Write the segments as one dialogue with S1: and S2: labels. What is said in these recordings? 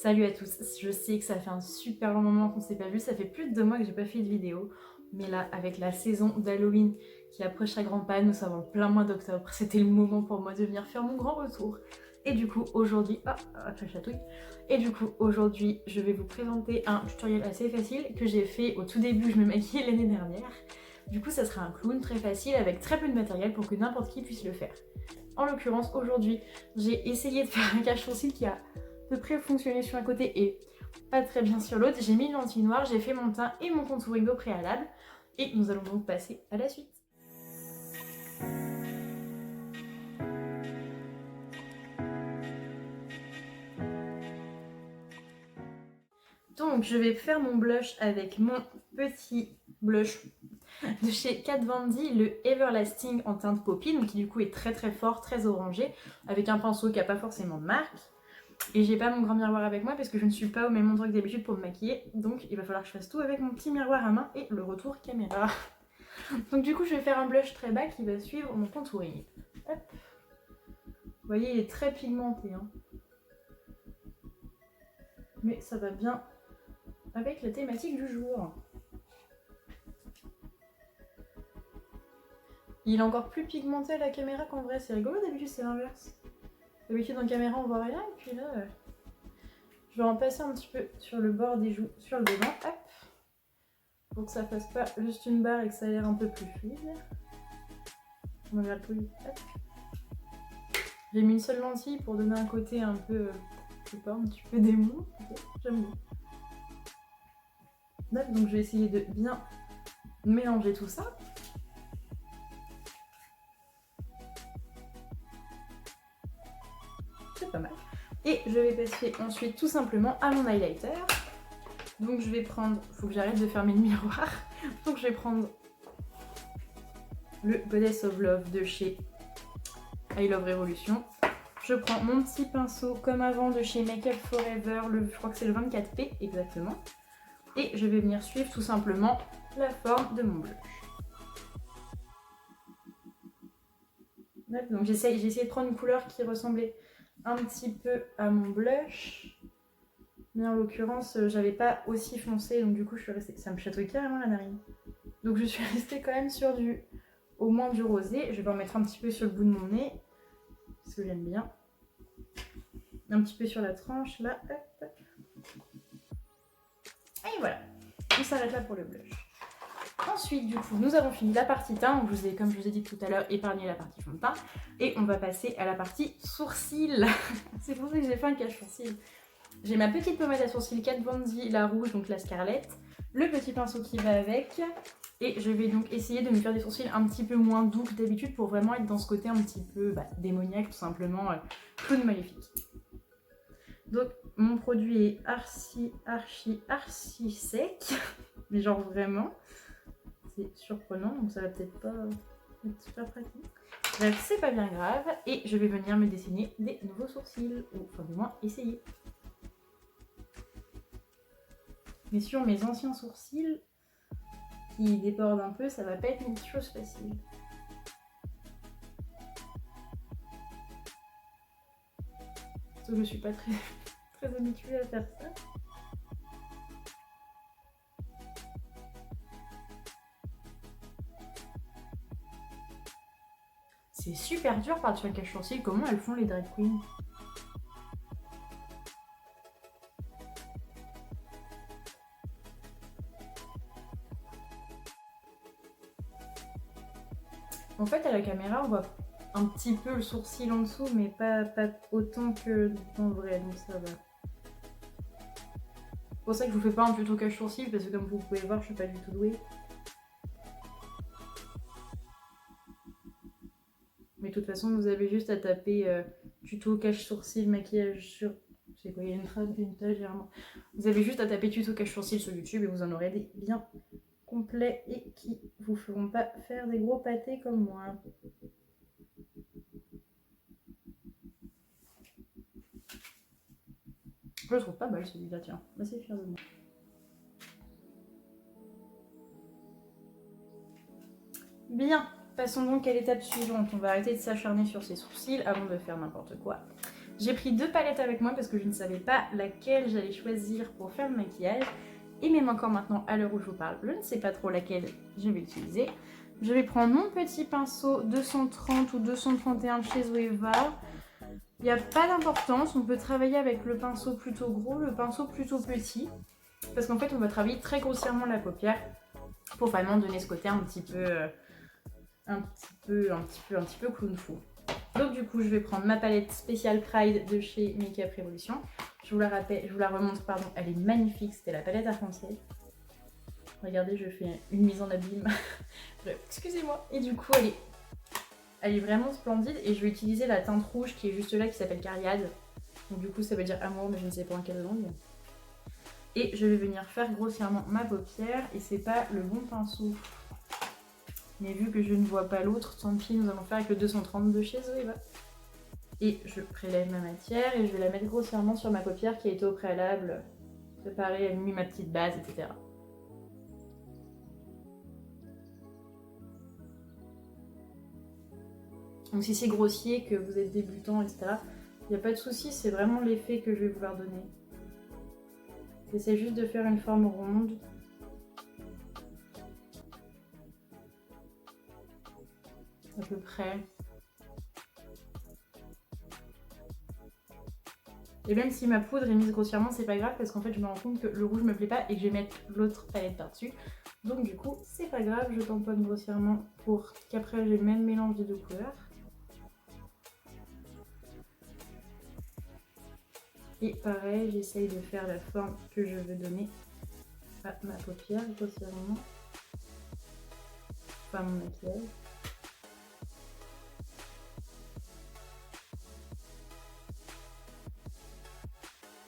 S1: Salut à tous, je sais que ça fait un super long moment qu'on s'est pas vu, ça fait plus de 2 mois que j'ai pas fait de vidéo, mais là, avec la saison d'Halloween qui approche à grands pas, nous sommes en plein mois d'octobre, c'était le moment pour moi de venir faire mon grand retour. Et du coup, aujourd'hui, ça chatouille. Et du coup, aujourd'hui, je vais vous présenter un tutoriel assez facile que j'ai fait au tout début, je me maquillais l'année dernière. Du coup, ça sera un clown très facile avec très peu de matériel pour que n'importe qui puisse le faire. En l'occurrence, aujourd'hui, j'ai essayé de faire un cache-sourcil qui a à peu près fonctionné sur un côté et pas très bien sur l'autre. J'ai mis une lentille noire, j'ai fait mon teint et mon contouring au préalable. Et nous allons donc passer à la suite. Donc je vais faire mon blush avec mon petit blush de chez Kat Von D, le Everlasting en teinte Poppy, donc qui du coup est très très fort, très orangé, avec un pinceau qui n'a pas forcément de marque. Et j'ai pas mon grand miroir avec moi parce que je ne suis pas au même endroit que d'habitude pour me maquiller, donc il va falloir que je fasse tout avec mon petit miroir à main et le retour caméra. Donc du coup je vais faire un blush très bas qui va suivre mon contouring. Hop. Vous voyez, il est très pigmenté, hein. Mais ça va bien avec la thématique du jour. Il est encore plus pigmenté à la caméra qu'en vrai, c'est rigolo, d'habitude c'est l'inverse. D'habitude en caméra on voit rien, et puis là, je vais en passer un petit peu sur le bord des joues, sur le devant, hop, pour que ça fasse pas juste une barre et que ça ait l'air un peu plus fluide. On va le hop. J'ai mis une seule lentille pour donner un côté un peu, je sais pas, un petit peu démon, j'aime bien. Hop, donc je vais essayer de bien mélanger tout ça. C'est pas mal. Et je vais passer ensuite tout simplement à mon highlighter. Donc je vais prendre, faut que j'arrête de fermer le miroir. Donc je vais prendre le Goddess of Love de chez I Love Revolution. Je prends mon petit pinceau comme avant de chez Make Up Forever, je crois que c'est le 24P exactement. Et je vais venir suivre tout simplement la forme de mon blush. Donc j'ai essayé de prendre une couleur qui ressemblait un petit peu à mon blush. Mais en l'occurrence, j'avais pas aussi foncé, donc du coup je suis restée. Ça me chatouille carrément la narine. Donc je suis restée quand même sur au moins du rosé. Je vais en mettre un petit peu sur le bout de mon nez, parce que j'aime bien. Un petit peu sur la tranche, là, hop. Et voilà, on s'arrête là pour le blush. Ensuite, du coup, nous avons fini la partie teint. Donc, comme je vous ai dit tout à l'heure, épargné la partie fond de teint. Et on va passer à la partie sourcils. C'est pour ça que j'ai fait un cache-sourcil. J'ai ma petite pommade à sourcils Kat Von D, la rouge, donc la Scarlett. Le petit pinceau qui va avec. Et je vais donc essayer de me faire des sourcils un petit peu moins doux que d'habitude pour vraiment être dans ce côté un petit peu démoniaque, tout simplement, clown maléfique. Donc, mon produit est archi sec. Mais genre vraiment. C'est surprenant, donc ça va peut-être pas être super pratique. Bref, c'est pas bien grave. Et je vais venir me dessiner des nouveaux sourcils. Ou enfin, du moins, essayer. Mais sur mes anciens sourcils, qui débordent un peu, ça va pas être une chose facile. Parce que je suis pas très habituée à faire ça. C'est super dur par-dessus un cache-sourcil. Comment elles font les drag queens? En fait, à la caméra, on voit un petit peu le sourcil en dessous, mais pas autant que en vrai, donc ça va. C'est pour ça que je vous fais pas un tuto cache-sourcil, parce que comme vous pouvez voir, je suis pas du tout douée. Mais de toute façon, vous avez juste à taper tuto cache-sourcil maquillage sur... C'est quoi, il y a une phrase vintage, généralement. Vous avez juste à taper tuto cache-sourcil sur YouTube et vous en aurez des bien complets et qui vous feront pas faire des gros pâtés comme moi. Je le trouve pas mal celui-là, tiens. Assez fière de moi. Bien, passons donc à l'étape suivante. On va arrêter de s'acharner sur ses sourcils avant de faire n'importe quoi. J'ai pris 2 palettes avec moi parce que je ne savais pas laquelle j'allais choisir pour faire le maquillage. Et même encore maintenant, à l'heure où je vous parle, je ne sais pas trop laquelle je vais utiliser. Je vais prendre mon petit pinceau 230 ou 231 chez Zoeva. Il n'y a pas d'importance, on peut travailler avec le pinceau plutôt gros, le pinceau plutôt petit. Parce qu'en fait, on va travailler très grossièrement la paupière pour vraiment donner ce côté un petit peu clown fou. Donc du coup, je vais prendre ma palette spéciale Pride de chez Make-up Revolution. Je vous la remontre, pardon, elle est magnifique, c'était la palette arc-en-ciel. Regardez, je fais une mise en abîme. Excusez-moi. Et du coup, elle est vraiment splendide et je vais utiliser la teinte rouge qui est juste là, qui s'appelle Cariade. Donc du coup, ça veut dire amour, mais je ne sais pas en quelle langue. Et je vais venir faire grossièrement ma paupière et c'est pas le bon pinceau. Mais vu que je ne vois pas l'autre, tant pis, nous allons faire avec le 230 de chez Zoeva. Et je prélève ma matière et je vais la mettre grossièrement sur ma paupière qui a été au préalable préparée, elle mis ma petite base, etc. Donc si c'est grossier, que vous êtes débutant, etc., il n'y a pas de souci, c'est vraiment l'effet que je vais vouloir donner. J'essaie juste de faire une forme ronde. À peu près. Et même si ma poudre est mise grossièrement, c'est pas grave parce qu'en fait je me rends compte que le rouge me plaît pas et que je vais mettre l'autre palette par-dessus. Donc du coup, c'est pas grave, je tamponne grossièrement pour qu'après j'ai le même mélange des deux couleurs. Et pareil, j'essaye de faire la forme que je veux donner à ma paupière grossièrement. Enfin mon maquillage.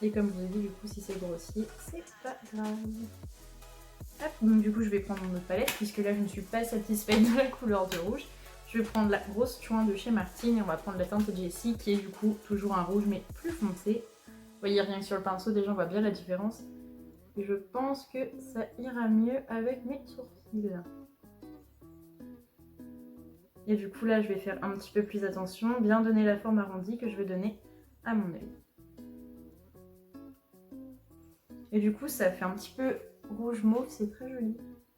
S1: Et comme je vous ai dit, du coup, si c'est grossier, c'est pas grave. Hop, donc du coup, je vais prendre mon autre palette, puisque là, je ne suis pas satisfaite de la couleur de rouge. Je vais prendre la grosse chouin de chez Martine et on va prendre la teinte Jessie, qui est du coup toujours un rouge, mais plus foncé. Vous voyez, rien que sur le pinceau, déjà, on voit bien la différence. Et je pense que ça ira mieux avec mes sourcils. Et du coup, là, je vais faire un petit peu plus attention, bien donner la forme arrondie que je vais donner à mon œil. Et du coup, ça fait un petit peu rouge mauve, c'est très joli.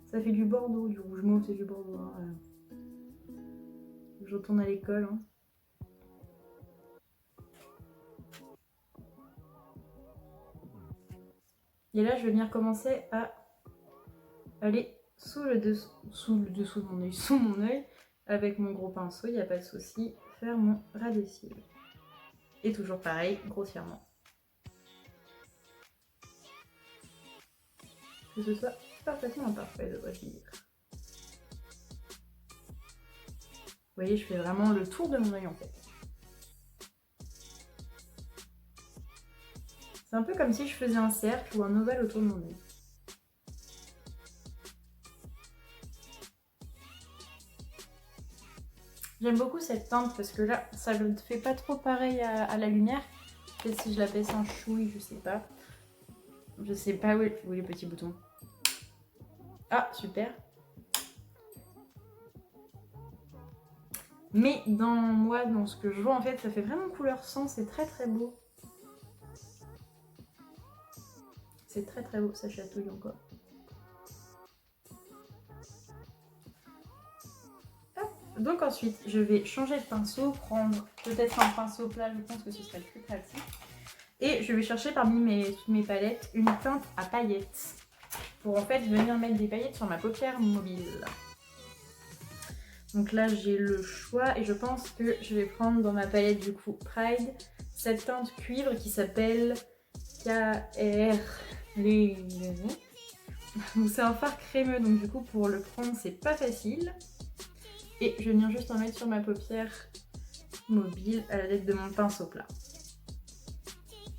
S1: Ça fait du bordeaux, du rouge mauve, c'est du bordeaux. Hein. Je retourne à l'école. Hein. Et là, je vais venir commencer à aller sous mon œil, avec mon gros pinceau, il n'y a pas de souci, faire mon ras des cils. Et toujours pareil, grossièrement. Que ce soit parfaitement imparfait, devrais-je dire. Vous voyez, je fais vraiment le tour de mon œil en fait. C'est un peu comme si je faisais un cercle ou un ovale autour de mon œil. J'aime beaucoup cette teinte parce que là, ça ne fait pas trop pareil à la lumière. Peut-être si je la baisse un chouille, je sais pas. Je sais pas où est les petits boutons. Ah, super. Mais dans ce que je vois, en fait, ça fait vraiment couleur sang. C'est très très beau. C'est très très beau, ça chatouille encore. Donc ensuite, je vais changer de pinceau, prendre peut-être un pinceau plat, je pense que ce serait le plus pratique. Et je vais chercher parmi toutes mes palettes une teinte à paillettes. Pour en fait venir mettre des paillettes sur ma paupière mobile. Donc là j'ai le choix et je pense que je vais prendre dans ma palette du coup Pride cette teinte cuivre qui s'appelle KR Léonie. C'est un fard crémeux donc du coup pour le prendre c'est pas facile. Et je viens juste en mettre sur ma paupière mobile à l'aide de mon pinceau plat.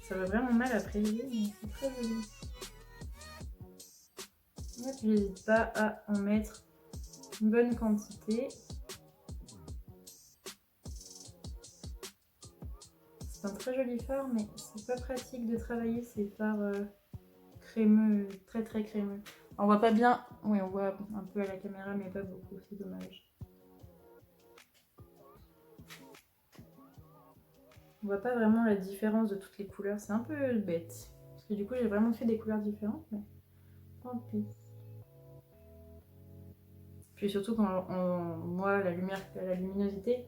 S1: Ça va vraiment mal à prélever, mais c'est très joli. Je n'hésite pas à en mettre une bonne quantité. C'est un très joli fard, mais c'est pas pratique de travailler ces fards crémeux, très très crémeux. On voit pas bien, oui on voit un peu à la caméra, mais pas beaucoup, c'est dommage. On voit pas vraiment la différence de toutes les couleurs. C'est un peu bête. Parce que du coup, j'ai vraiment fait des couleurs différentes. Mais tant pis. Puis surtout quand on voit la lumière, la luminosité,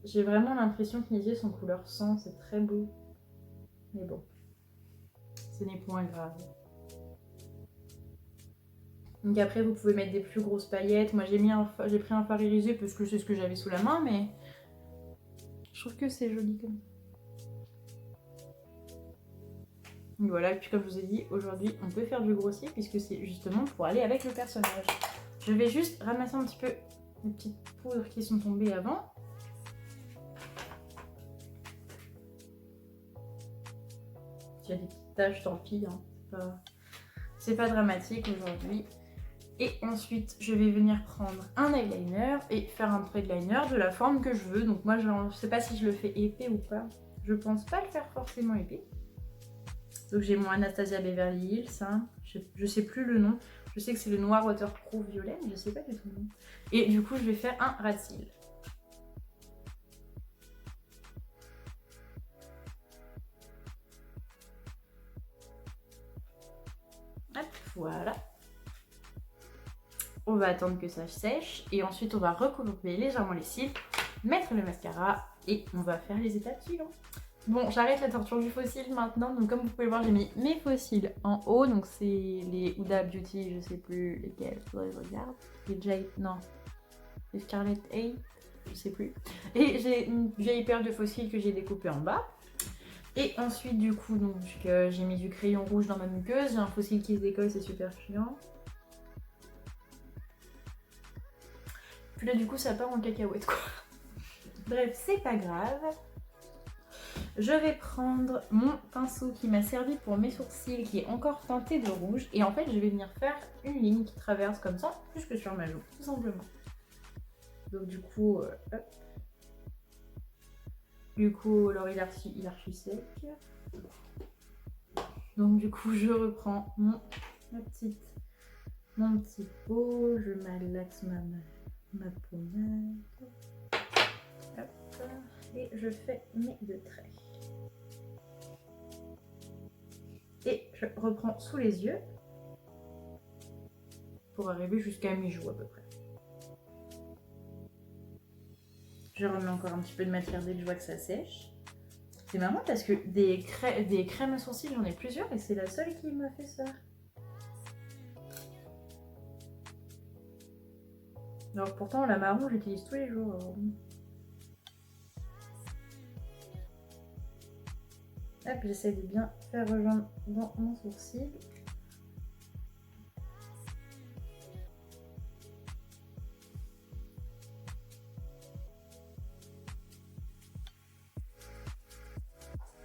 S1: j'ai vraiment l'impression que mes yeux sont couleur sang. C'est très beau. Mais bon, ce n'est point grave. Donc après, vous pouvez mettre des plus grosses paillettes. Moi, j'ai pris un fard irisé parce que c'est ce que j'avais sous la main, mais je trouve que c'est joli comme ça. Donc voilà, et puis comme je vous ai dit, aujourd'hui, on peut faire du grossier puisque c'est justement pour aller avec le personnage. Je vais juste ramasser un petit peu les petites poudres qui sont tombées avant. S'il y a des petites taches, tant pis, hein. C'est pas dramatique aujourd'hui. Et ensuite, je vais venir prendre un eyeliner et faire un trait de liner de la forme que je veux. Donc moi, je ne sais pas si je le fais épais ou pas. Je pense pas le faire forcément épais. Donc j'ai mon Anastasia Beverly Hills. Hein. Je sais plus le nom. Je sais que c'est le noir waterproof violet, mais je sais pas du tout le nom. Et du coup, je vais faire un ras de cils. Hop, voilà. On va attendre que ça sèche et ensuite on va recouper légèrement les cils, mettre le mascara et on va faire les étapes suivantes. Bon, j'arrête la torture du faux cil maintenant, donc comme vous pouvez voir, j'ai mis mes faux cils en haut, donc c'est les Huda Beauty, je sais plus lesquels, faudrait que je regarde. Les Jade, non, les Scarlet A, je sais plus. Et j'ai une vieille paire de faux cils que j'ai découpé en bas. Et ensuite, du coup, donc j'ai mis du crayon rouge dans ma muqueuse, j'ai un faux cil qui se décolle, c'est super chiant. Puis là, du coup, ça part en cacahuète, quoi. Bref, c'est pas grave. Je vais prendre mon pinceau qui m'a servi pour mes sourcils, qui est encore teinté de rouge. Et en fait, je vais venir faire une ligne qui traverse comme ça, jusque sur ma joue, tout simplement. Donc du coup, hop. Du coup, alors il archi sec. Donc du coup, je reprends mon petit pot, je malaxe ma pommade. Hop. Et je fais mes deux traits. Et je reprends sous les yeux pour arriver jusqu'à mi-joue à peu près. Je remets encore un petit peu de matière dès que je vois que ça sèche. C'est marrant parce que des crèmes à sourcils, j'en ai plusieurs et c'est la seule qui m'a fait ça. Alors pourtant la marron j'utilise tous les jours. Alors... Hop, j'essaie de bien faire rejoindre dans mon sourcil.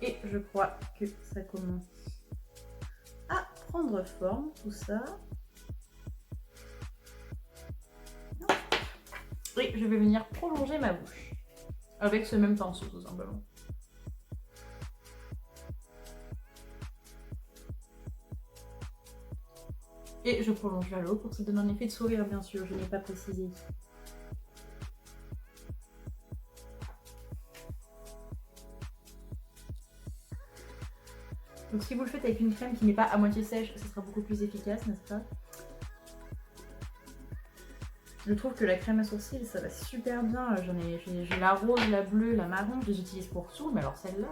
S1: Et je crois que ça commence à prendre forme tout ça. Et je vais venir prolonger ma bouche avec ce même pinceau tout simplement. Et je prolonge vers le haut pour que ça donne un effet de sourire, bien sûr, je n'ai pas précisé. Donc si vous le faites avec une crème qui n'est pas à moitié sèche, ça sera beaucoup plus efficace, n'est-ce pas? Je trouve que la crème à sourcils, ça va super bien. J'ai la rose, la bleue, la marron, je les utilise pour tout, mais alors celle-là...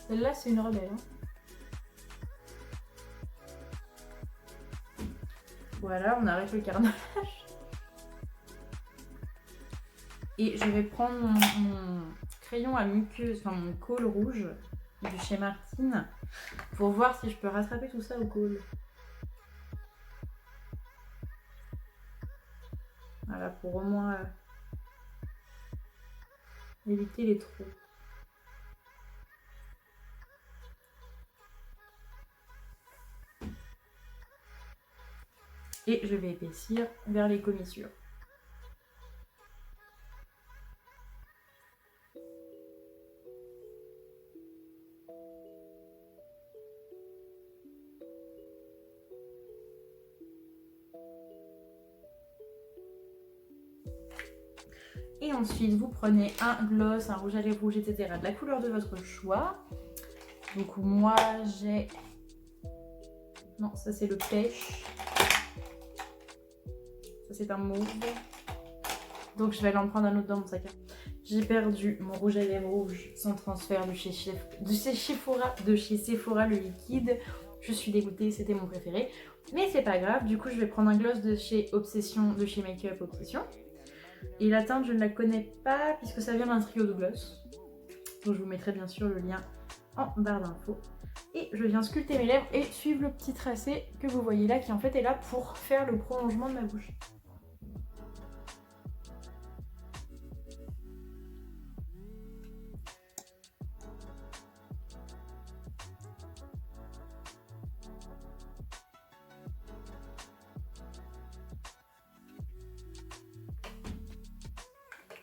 S1: Celle-là, c'est une rebelle. Hein. Voilà, on arrête le carnage. Et je vais prendre mon crayon à muqueuse, enfin mon col rouge de chez Martine pour voir si je peux rattraper tout ça au col. Voilà, pour au moins éviter les trous. Et je vais épaissir vers les commissures. ensuite vous prenez un gloss, un rouge à lèvres rouge, etc. de la couleur de votre choix. Donc moi j'ai... Non, ça c'est le pêche. Ça c'est un mauve. Donc je vais aller en prendre un autre dans mon sac. J'ai perdu mon rouge à lèvres rouge sans transfert de chez Sephora, le liquide. Je suis dégoûtée, c'était mon préféré. Mais c'est pas grave, du coup je vais prendre un gloss de chez Obsession, de chez Make Up Obsession. Et la teinte je ne la connais pas puisque ça vient d'un trio de gloss. Donc je vous mettrai bien sûr le lien en barre d'infos. Et je viens sculpter mes lèvres et suivre le petit tracé que vous voyez là qui en fait est là pour faire le prolongement de ma bouche.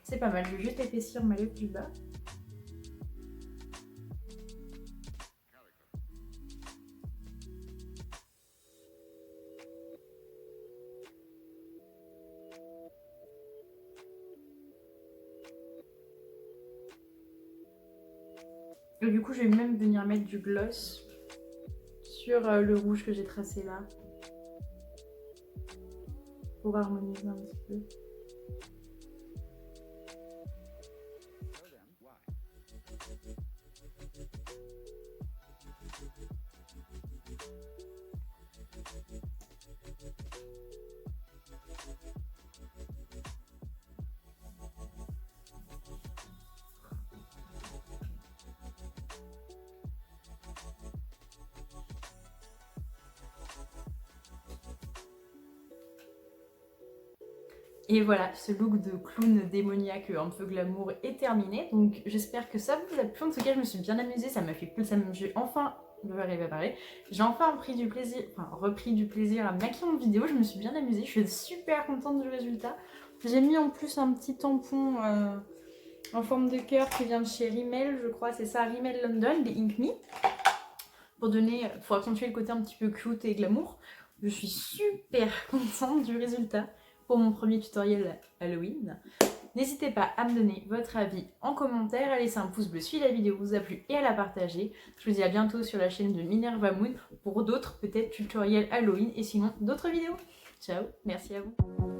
S1: C'est pas mal, je vais juste épaissir ma lèvre du bas. Et du coup, je vais même venir mettre du gloss sur le rouge que j'ai tracé là. Pour harmoniser un petit peu. Et voilà, ce look de clown démoniaque un peu glamour est terminé. Donc j'espère que ça vous a plu. En tout cas, je me suis bien amusée, ça m'a fait plaisir. J'ai enfin... Je vais arriver à parler. J'ai enfin repris du plaisir à me maquiller en vidéo. Je me suis bien amusée. Je suis super contente du résultat. J'ai mis en plus un petit tampon en forme de cœur qui vient de chez Rimmel, je crois. C'est ça, Rimmel London, des Ink Me. Pour accentuer le côté un petit peu cute et glamour. Je suis super contente du résultat pour mon premier tutoriel Halloween. N'hésitez pas à me donner votre avis en commentaire, à laisser un pouce bleu si la vidéo vous a plu et à la partager. Je vous dis à bientôt sur la chaîne de Minerva Moon pour d'autres peut-être tutoriels Halloween et sinon d'autres vidéos. Ciao, merci à vous.